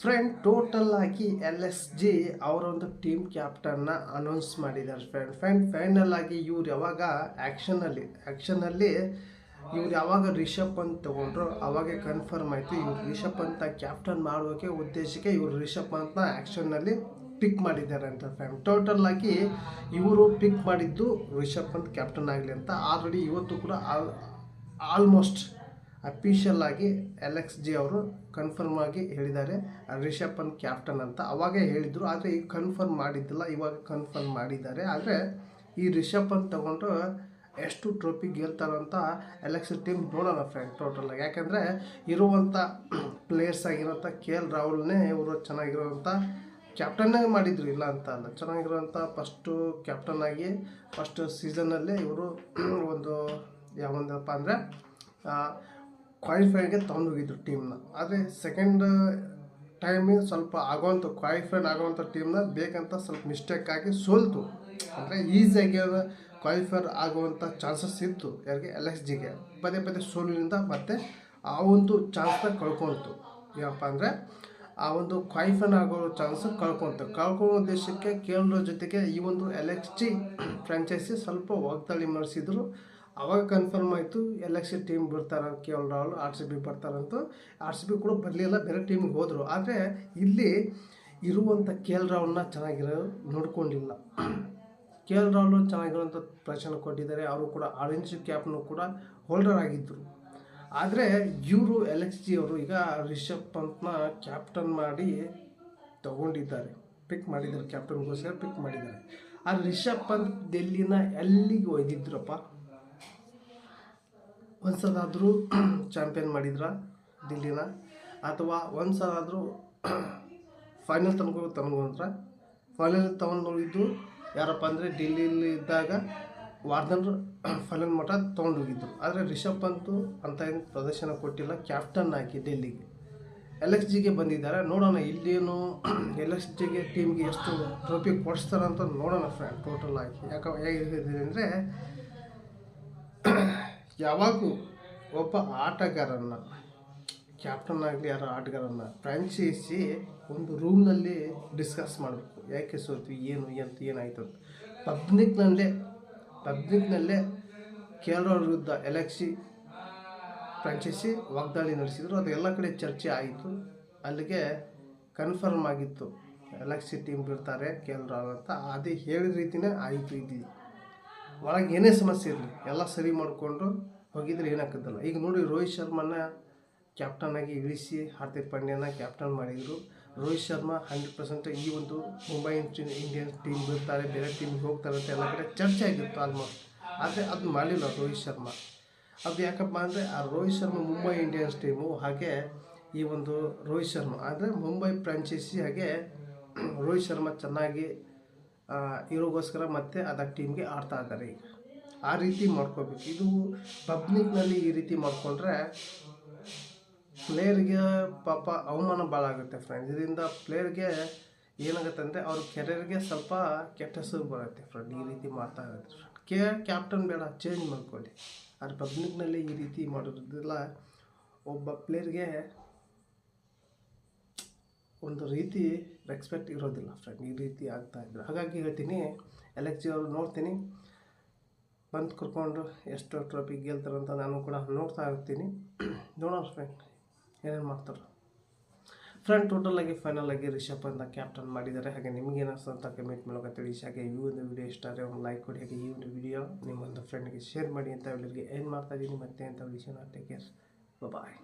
Friend total ಆಗಿ LSG ಅವರ ಒಂದು ಟೀಮ್ ಕ್ಯಾಪ್ಟನ್ನ ಅನೌನ್ಸ್ ಮಾಡಿದ್ದಾರೆ ಫೈನಲ್ ಆಗಿ ಇವ್ರು ಯಾವಾಗ ಆ್ಯಕ್ಷನಲ್ಲಿ ಇವ್ರು ಯಾವಾಗ ರಿಷಬ್ ಪಂತ್ ತೊಗೊಂಡ್ರು ಅವಾಗೆ ಕನ್ಫರ್ಮ್ ಆಯಿತು ಇವ್ರು ರಿಷಬ್ ಪಂತ್ ಕ್ಯಾಪ್ಟನ್ ಮಾಡೋಕ್ಕೆ ಉದ್ದೇಶಕ್ಕೆ ಇವರು ರಿಷಬ್ ಪಂತ್ನ ಆ್ಯಕ್ಷನ್ನಲ್ಲಿ ಪಿಕ್ ಮಾಡಿದ್ದಾರೆ ಅಂತ ಫ್ರೆಂಡ್. ಟೋಟಲ್ ಆಗಿ ಇವರು ಪಿಕ್ ಮಾಡಿದ್ದು ರಿಷಬ್ ಪಂತ್ ಕ್ಯಾಪ್ಟನ್ ಆಗಲಿ ಅಂತ ಆಲ್ರೆಡಿ ಇವತ್ತು ಕೂಡ ಆಲ್ಮೋಸ್ಟ್ ಅಫಿಷಿಯಲ್ ಆಗಿ LXG ಅವರು ಕನ್ಫರ್ಮ್ ಆಗಿ ಹೇಳಿದ್ದಾರೆ ರಿಷಬ್ ಪಂತ್ ಕ್ಯಾಪ್ಟನ್ ಅಂತ. ಅವಾಗೇ ಹೇಳಿದರು, ಆದರೆ ಈಗ ಕನ್ಫರ್ಮ್ ಮಾಡಿದ್ದಿಲ್ಲ, ಇವಾಗ ಕನ್ಫರ್ಮ್ ಮಾಡಿದ್ದಾರೆ. ಆದರೆ ಈ ರಿಷಬ್ ಪಂತ್ ತಗೊಂಡು ಎಷ್ಟು ಟ್ರೋಫಿ ಗೆಲ್ತಾರಂತ LXG ಟೀಮ್ ನೋಡೋಣ ಫ್ರೆಂಡ್ ಟೋಟಲ್ ಆಗಿ. ಯಾಕೆಂದರೆ ಇರುವಂಥ ಪ್ಲೇಯರ್ಸ್ ಆಗಿರೋಂಥ KL ರಾಹುಲ್ನೇ ಇವರು ಚೆನ್ನಾಗಿರುವಂಥ ಕ್ಯಾಪ್ಟನ್ನೇ ಮಾಡಿದರು, ಇಲ್ಲ ಅಂತ ಅಲ್ಲ, ಚೆನ್ನಾಗಿರುವಂಥ ಫಸ್ಟು ಕ್ಯಾಪ್ಟನ್ ಆಗಿ ಫಸ್ಟ್ ಸೀಸನ್ನಲ್ಲೇ ಇವರು ಒಂದು ಯಾವಂದಪ್ಪ ಅಂದರೆ ಕ್ವಾಲಿಫೈಗೆ ತೊಗೊಂಡೋಗಿದ್ರು ಟೀಮ್ನ. ಆದರೆ ಸೆಕೆಂಡ್ ಟೈಮಿಗೆ ಸ್ವಲ್ಪ ಆಗೋವಂಥ ಕ್ವಾಲಿಫೈಡ್ ಆಗೋವಂಥ ಟೀಮ್ನ ಬೇಕಂತ ಸ್ವಲ್ಪ ಮಿಸ್ಟೇಕ್ ಆಗಿ ಸೋಲ್ತು. ಅಂದರೆ ಈಸಿಯಾಗಿ ಕ್ವಾಲಿಫೈರ್ ಆಗುವಂಥ ಚಾನ್ಸಸ್ ಇತ್ತು ಯಾರಿಗೆ LXGಗೆ. ಪದೇ ಸೋಲಿನಿಂದ ಮತ್ತೆ ಆ ಒಂದು ಚಾನ್ಸ್ನ ಕಳ್ಕೊಳ್ತು. ಏನಪ್ಪ ಅಂದರೆ ಆ ಒಂದು ಕ್ವಾಲಿಫೈರ್ ಆಗೋ ಚಾನ್ಸ್ ಕಳ್ಕೊಳ್ಳೋ ಉದ್ದೇಶಕ್ಕೆ KL ಜೊತೆಗೆ ಈ ಒಂದು LXG ಫ್ರಾಂಚೈಸಿ ಸ್ವಲ್ಪ ವಾಗ್ದಾಳಿ ಮಾಡಿಸಿದ್ರು. ಅವಾಗ ಕನ್ಫರ್ಮ್ ಆಯಿತು LXG ಟೀಮ್ ಬಿಡ್ತಾರೆ, KL ರಾಹುಲ್ RCB ಬರ್ತಾರಂತೂ. RCB ಕೂಡ ಬರಲಿಲ್ಲ, ಬೇರೆ ಟೀಮಿಗೆ ಹೋದರು. ಆದರೆ ಇಲ್ಲಿ ಇರುವಂಥ KL ರಾಹುಲ್ನ ಚೆನ್ನಾಗಿರೋ ನೋಡ್ಕೊಂಡಿಲ್ಲ. KL ರಾಹುಲ್ ಚೆನ್ನಾಗಿರುವಂಥ ಪ್ರದರ್ಶನ ಕೊಟ್ಟಿದ್ದಾರೆ. ಅವರು ಕೂಡ ಆರೆಂಜ್ ಕ್ಯಾಪ್ನು ಕೂಡ ಹೋಲ್ಡರ್ ಆಗಿದ್ದರು. ಆದರೆ ಇವರು LXG ಅವರು ಈಗ ರಿಷಬ್ ಪಂತ್ನ ಕ್ಯಾಪ್ಟನ್ ಮಾಡಿ ತಗೊಂಡಿದ್ದಾರೆ, ಪಿಕ್ ಮಾಡಿದ್ದಾರೆ, ಕ್ಯಾಪ್ಟನ್ಗೋಸ್ಕರ ಪಿಕ್ ಮಾಡಿದ್ದಾರೆ. ಆ ರಿಷಬ್ ಪಂತ್ ಡೆಲ್ಲಿನ ಎಲ್ಲಿಗೆ ಒಯ್ದಿದ್ರಪ್ಪ? ಒಂದು ಸಲ ಆದರೂ ಚಾಂಪಿಯನ್ ಮಾಡಿದ್ರ ಡೆಲ್ಲಿನ, ಅಥವಾ ಒಂದು ಸಲ ಆದರೂ ಫೈನಲ್ ತನಕ ಫೈನಲ್ ತೊಗೊಂಡೋಗಿದ್ದು ಯಾರಪ್ಪ ಅಂದರೆ ಡೆಲ್ಲಿಯಲ್ಲಿ ಇದ್ದಾಗ ವಾರ್ನರ್ ಫೈನಲ್ ಮಟ್ಟ ತೊಗೊಂಡೋಗಿದ್ರು. ಆದರೆ ರಿಷಬ್ ಪಂತು ಅಂತ ಏನು ಪ್ರದರ್ಶನ ಕೊಟ್ಟಿಲ್ಲ, ಕ್ಯಾಪ್ಟನ್ ಆಗಿ ಡೆಲ್ಲಿಗೆ LXGಗೆ ಬಂದಿದ್ದಾರೆ. ನೋಡೋಣ ಇಲ್ಲೇನು LXGಗೆ ಟೀಮ್ಗೆ ಎಷ್ಟು ಟ್ರೋಫಿ ಕೊಡಿಸ್ತಾರಂತ ನೋಡೋಣ ಫ್ರೆಂಡ್ ಟೋಟಲ್ ಆಗಿ. ಹೇಗಿದೆ ಅಂದರೆ ಯಾವಾಗೂ ಒಬ್ಬ ಆಟಗಾರನ ಕ್ಯಾಪ್ಟನ್ ಆಗಲಿ ಯಾರೋ ಆಟಗಾರನ ಫ್ರಾಂಚೈಸಿ ಒಂದು ರೂಮ್ನಲ್ಲಿ ಡಿಸ್ಕಸ್ ಮಾಡಬೇಕು, ಯಾಕೆ ಸೋತ್ವಿ, ಏನಾಯಿತು ಅಂತ. ಪಬ್ಲಿಕ್ನಲ್ಲೇ KL ರಾಹುಲ್ ವಿರುದ್ಧ LXG ಫ್ರಾಂಚೈಸಿ ವಾಗ್ದಾಳಿ ನಡೆಸಿದರು. ಅದು ಎಲ್ಲ ಕಡೆ ಚರ್ಚೆ ಆಯಿತು. ಅಲ್ಲಿಗೆ ಕನ್ಫರ್ಮ್ ಆಗಿತ್ತು LXG ಟೀಮ್ ಬಿಡ್ತಾರೆ KL ರಾಹುಲ್ ಅಂತ. ಅದೇ ಹೇಳಿದ ರೀತಿಯೇ ಆಯಿತು. ಇಲ್ಲಿ ಒಳಗೆ ಏನೇ ಸಮಸ್ಯೆ ಇರಲಿ ಎಲ್ಲ ಸರಿ ಮಾಡಿಕೊಂಡು ಹೋಗಿದ್ರೆ ಏನಾಗ್ತದಲ್ಲ. ಈಗ ನೋಡಿ ರೋಹಿತ್ ಶರ್ಮನ ಕ್ಯಾಪ್ಟನ್ ಆಗಿ ಇಳಿಸಿ ಹಾರ್ದಿಕ್ ಪಾಂಡ್ಯನ ಕ್ಯಾಪ್ಟನ್ ಮಾಡಿದರು. ರೋಹಿತ್ ಶರ್ಮಾ 100% ಈ ಒಂದು ಮುಂಬೈ ಇಂಡಿಯನ್ಸ್ ಟೀಮ್ ಬಿಡ್ತಾರೆ, ಬೇರೆ ಟೀಮ್ಗೆ ಹೋಗ್ತಾರೆ ಅಂತ ಎಲ್ಲ ಕಡೆ ಚರ್ಚೆ ಆಗಿತ್ತು ಆಲ್ಮೋಸ್ಟ್. ಆದರೆ ಅದು ಮಾಡಲಿಲ್ಲ ರೋಹಿತ್ ಶರ್ಮಾ. ಅದು ಯಾಕಪ್ಪ ಅಂದರೆ ಆ ರೋಹಿತ್ ಶರ್ಮಾ ಮುಂಬೈ ಇಂಡಿಯನ್ಸ್ ಟೀಮು, ಹಾಗೆ ಈ ಒಂದು ರೋಹಿತ್ ಶರ್ಮಾ ಅಂದರೆ ಮುಂಬೈ ಫ್ರಾಂಚೈಸಿ, ಹಾಗೆ ರೋಹಿತ್ ಶರ್ಮಾ ಚೆನ್ನಾಗಿ ಇರೋಗೋಸ್ಕರ ಮತ್ತೆ ಅದ ಟೀಮ್ಗೆ ಆಡ್ತಾ ಇದ್ದಾರೆ. ಈಗ ಆ ರೀತಿ ಮಾಡ್ಕೋಬೇಕು. ಇದು ಪಬ್ಲಿಕ್ನಲ್ಲಿ ಈ ರೀತಿ ಮಾಡಿಕೊಂಡ್ರೆ ಪ್ಲೇಯರ್ಗೆ ಪಾಪ ಅವಮಾನ ಭಾಳ ಆಗುತ್ತೆ ಫ್ರೆಂಡ್. ಇದರಿಂದ ಪ್ಲೇಯರ್ಗೆ ಏನಾಗುತ್ತೆ ಅಂದರೆ ಅವ್ರ ಕೆರಿಯರ್ಗೆ ಸ್ವಲ್ಪ ಕೆಟ್ಟ ಹೆಸರು ಬರುತ್ತೆ ಫ್ರೆಂಡ್. ಈ ರೀತಿ ಮಾಡ್ತಾ ಇರುತ್ತೆ. ಕ್ಯಾಪ್ಟನ್ ಬೇಡ, ಚೇಂಜ್ ಮಾಡ್ಕೊಳ್ಳಿ. ಆದರೆ ಪಬ್ಲಿಕ್ನಲ್ಲಿ ಈ ರೀತಿ ಮಾಡೋದ್ರಲ್ಲ ಒಬ್ಬ ಪ್ಲೇಯರ್ಗೆ ಒಂದು ರೀತಿ ರೆಸ್ಪೆಕ್ಟ್ ಇರೋದಿಲ್ಲ ಫ್ರೆಂಡ್. ಈ ರೀತಿ ಆಗ್ತಾಯಿದ್ರು. ಹಾಗಾಗಿ ಹೇಳ್ತೀನಿ LXG ಅವರು ನೋಡ್ತೀನಿ, ಬಂದು ಕರ್ಕೊಂಡು ಎಷ್ಟು ಟ್ರೋಫಿ ಗೆಲ್ತಾರಂತ ನಾನು ಕೂಡ ನೋಡ್ತಾ ಇರ್ತೀನಿ. ನೋಡೋಣ ಫ್ರೆಂಡ್ ಏನೇನು ಮಾಡ್ತಾರೆ ಫ್ರೆಂಡ್. ಟೋಟಲ್ ಆಗಿ ಫೈನಲ್ ಆಗಿ ರಿಷಬ್ ಪಂತ್ ಕ್ಯಾಪ್ಟನ್ ಮಾಡಿದ್ದಾರೆ. ಹಾಗೆ ನಿಮ್ಗೆ ಏನಿಸ್ತು ಅಂತ ಕಮೆಂಟ್ ಮೂಲಕ ತಿಳಿಸಿ. ಹಾಗೆ ಈ ಒಂದು ವಿಡಿಯೋ ಇಷ್ಟ ಆದರೆ ಒಂದು ಲೈಕ್ ಕೊಡಿ. ಹಾಗೆ ಈ ಒಂದು ವಿಡಿಯೋ ನಿಮ್ಮೊಂದು ಫ್ರೆಂಡ್ಗೆ ಶೇರ್ ಮಾಡಿ ಅಂತ ಎಲ್ಲರಿಗೆ ಏನು ಮಾಡ್ತಾ ಇದ್ದೀನಿ ಮತ್ತೆ ಅಂತ ವಿಷಯನ. ಟೇಕ್ ಕೇರ್, ಬಾಯ್.